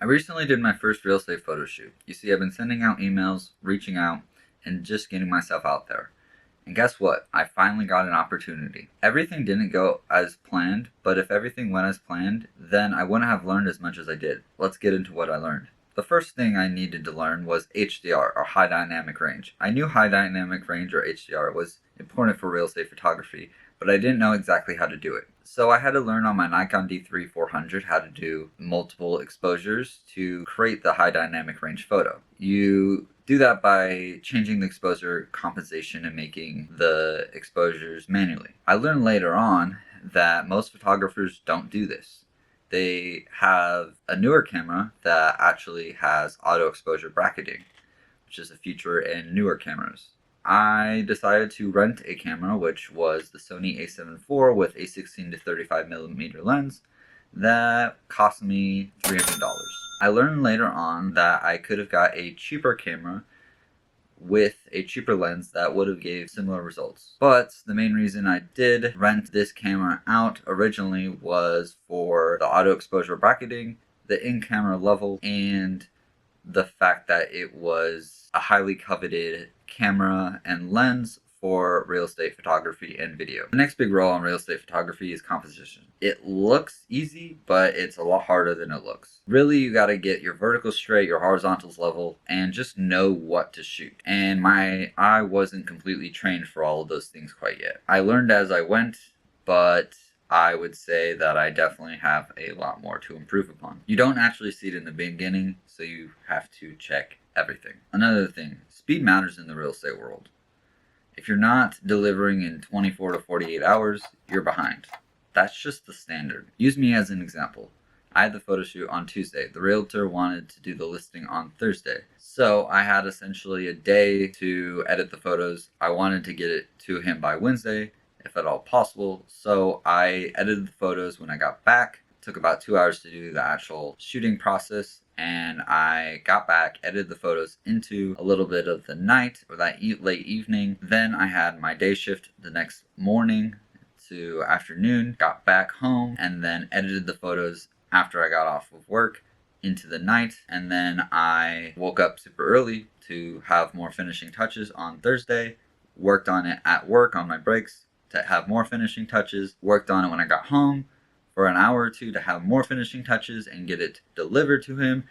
I recently did my first real estate photo shoot. You see, I've been sending out emails, reaching out, and just getting myself out there. And guess what? I finally got an opportunity. Everything didn't go as planned, but if everything went as planned, then I wouldn't have learned as much as I did. Let's get into what I learned. The first thing I needed to learn was HDR, or high dynamic range. I knew high dynamic range, or HDR, was important for real estate photography, but I didn't know exactly how to do it. So I had to learn on my Nikon D3 400 how to do multiple exposures to create the high dynamic range photo. You do that by changing the exposure compensation and making the exposures manually. I learned later on that most photographers don't do this. They have a newer camera that actually has auto exposure bracketing, which is a feature in newer cameras. I decided to rent a camera, which was the Sony a7 IV with a 16 to 35mm lens that cost me $300. I learned later on that I could have got a cheaper camera with a cheaper lens that would have gave similar results. But the main reason I did rent this camera out originally was for the auto exposure bracketing, the in-camera level, and the fact that it was a highly coveted camera and lens for real estate photography and video. The next big role in real estate photography is composition. It looks easy, but it's a lot harder than it looks. Really, you gotta get your verticals straight, your horizontals level, and just know what to shoot. And I wasn't completely trained for all of those things quite yet. I learned as I went, but I would say that I definitely have a lot more to improve upon. You don't actually see it in the beginning, so you have to check everything. Another thing, speed matters in the real estate world. If you're not delivering in 24 to 48 hours, you're behind. That's just the standard. Use me as an example. I had the photo shoot on Tuesday. The realtor wanted to do the listing on Thursday. So I had essentially a day to edit the photos. I wanted to get it to him by Wednesday, if at all possible. So I edited the photos when I got back. It took about 2 hours to do the actual shooting process. And I got back, edited the photos into a little bit of the night or that late evening. Then I had my day shift the next morning to afternoon, got back home, and then edited the photos after I got off of work into the night. And then I woke up super early to have more finishing touches on Thursday, worked on it at work on my breaks to have more finishing touches, worked on it when I got home for an hour or two to have more finishing touches and get it delivered to him,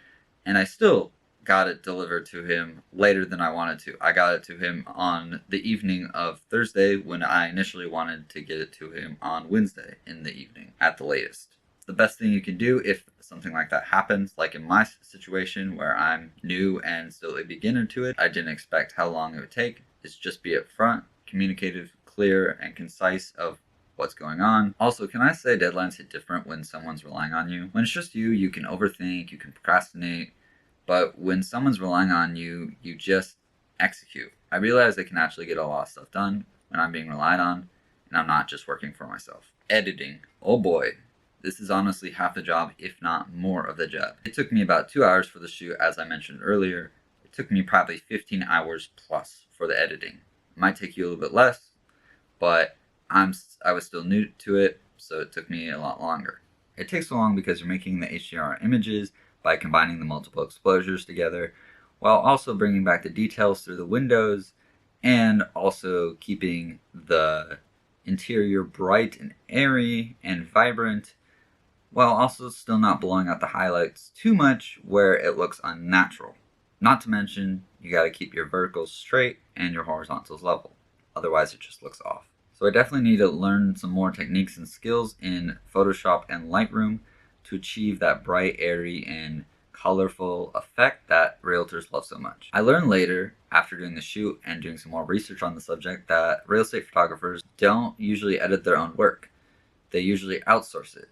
and I still got it delivered to him later than I wanted to. I got it to him on the evening of Thursday when I initially wanted to get it to him on Wednesday in the evening at the latest. The best thing you can do if something like that happens, like in my situation where I'm new and still a beginner to it, I didn't expect how long it would take, is just be upfront, communicative, clear, and concise of what's going on. Also, can I say deadlines hit different when someone's relying on you? When it's just you, you can overthink, you can procrastinate, but when someone's relying on you, you just execute. I realize I can actually get a lot of stuff done when I'm being relied on, and I'm not just working for myself. Editing. Oh boy. This is honestly half the job, if not more of the job. It took me about 2 hours for the shoot, as I mentioned earlier. It took me probably 15 hours plus for the editing. It might take you a little bit less, but I was still new to it, so it took me a lot longer. It takes so long because you're making the HDR images by combining the multiple exposures together, while also bringing back the details through the windows, and also keeping the interior bright and airy and vibrant, while also still not blowing out the highlights too much where it looks unnatural. Not to mention, you gotta keep your verticals straight and your horizontals level, otherwise it just looks off. So I definitely need to learn some more techniques and skills in Photoshop and Lightroom to achieve that bright, airy, and colorful effect that realtors love so much. I learned later, after doing the shoot and doing some more research on the subject, that real estate photographers don't usually edit their own work. They usually outsource it.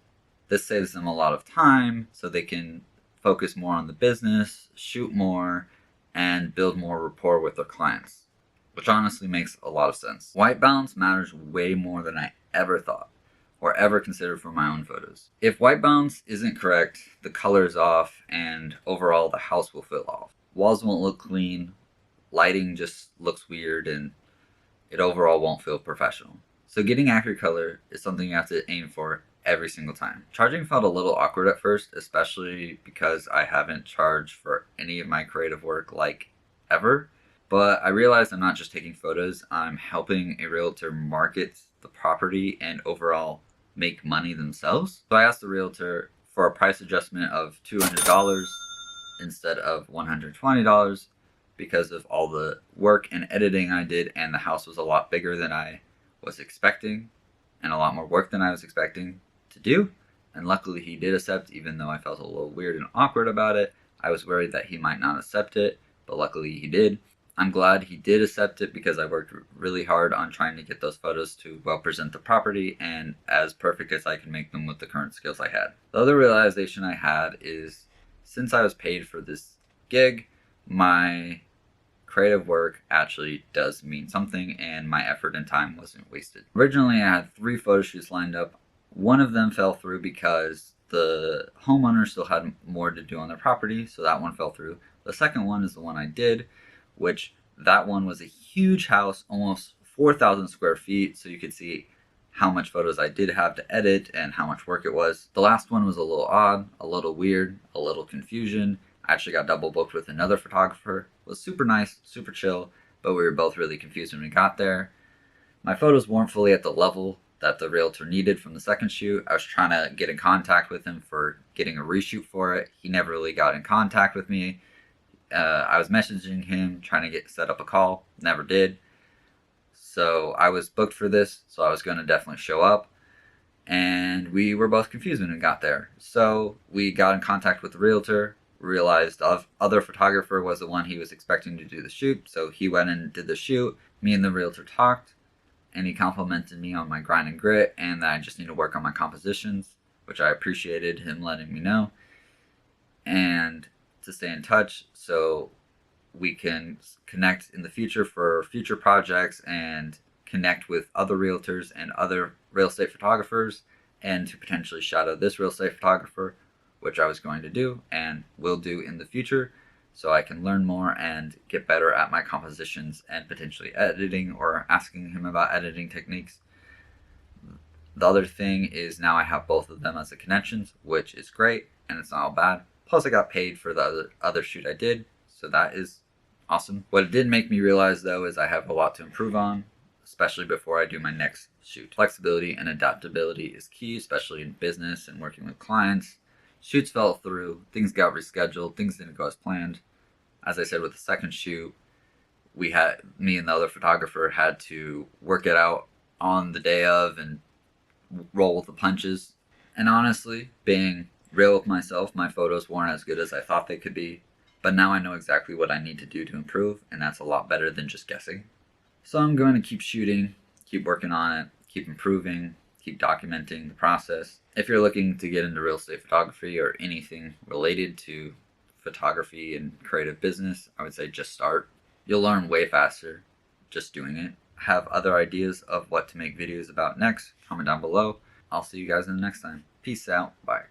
This saves them a lot of time so they can focus more on the business, shoot more, and build more rapport with their clients, which honestly makes a lot of sense. White balance matters way more than I ever thought or ever considered for my own photos. If white balance isn't correct, the color is off and overall the house will feel off. Walls won't look clean, lighting just looks weird, and it overall won't feel professional. So getting accurate color is something you have to aim for every single time. Charging felt a little awkward at first, especially because I haven't charged for any of my creative work like ever. But I realized I'm not just taking photos, I'm helping a realtor market the property and overall make money themselves. So I asked the realtor for a price adjustment of $200 instead of $120 because of all the work and editing I did, and the house was a lot bigger than I was expecting and a lot more work than I was expecting to do. And luckily he did accept, even though I felt a little weird and awkward about it. I was worried that he might not accept it, but luckily he did. I'm glad he did accept it because I worked really hard on trying to get those photos to well present the property and as perfect as I can make them with the current skills I had. The other realization I had is, since I was paid for this gig, my creative work actually does mean something and my effort and time wasn't wasted. Originally I had 3 photo shoots lined up. One of them fell through because the homeowner still had more to do on their property, so that one fell through. The second one is the one I did, which that one was a huge house, almost 4,000 square feet, so you could see how much photos I did have to edit and how much work it was. The last one was a little odd, a little weird, a little confusion. I actually got double booked with another photographer. It was super nice, super chill, but we were both really confused when we got there. My photos weren't fully at the level that the realtor needed from the second shoot. I was trying to get in contact with him for getting a reshoot for it. He never really got in contact with me. I was messaging him, trying to get set up a call, never did. So I was booked for this, so I was going to definitely show up. And we were both confused when we got there. So we got in contact with the realtor, realized the other photographer was the one he was expecting to do the shoot. So he went and did the shoot. Me and the realtor talked, and he complimented me on my grind and grit and that I just need to work on my compositions, which I appreciated him letting me know. And to stay in touch so we can connect in the future for future projects and connect with other realtors and other real estate photographers, and to potentially shadow this real estate photographer, which I was going to do and will do in the future, so I can learn more and get better at my compositions and potentially editing or asking him about editing techniques. The other thing is now I have both of them as the connections, which is great and it's not all bad. Plus I got paid for the other shoot I did, so that is awesome. What it did make me realize though is I have a lot to improve on, especially before I do my next shoot. Flexibility and adaptability is key, especially in business and working with clients. Shoots fell through, things got rescheduled, things didn't go as planned. As I said with the second shoot, me and the other photographer had to work it out on the day of and roll with the punches. And honestly, being real with myself, my photos weren't as good as I thought they could be, but now I know exactly what I need to do to improve, and that's a lot better than just guessing. So I'm going to keep shooting, keep working on it, keep improving, keep documenting the process. If you're looking to get into real estate photography or anything related to photography and creative business, I would say just start. You'll learn way faster just doing it. Have other ideas of what to make videos about next? Comment down below. I'll see you guys in the next time. Peace out. Bye.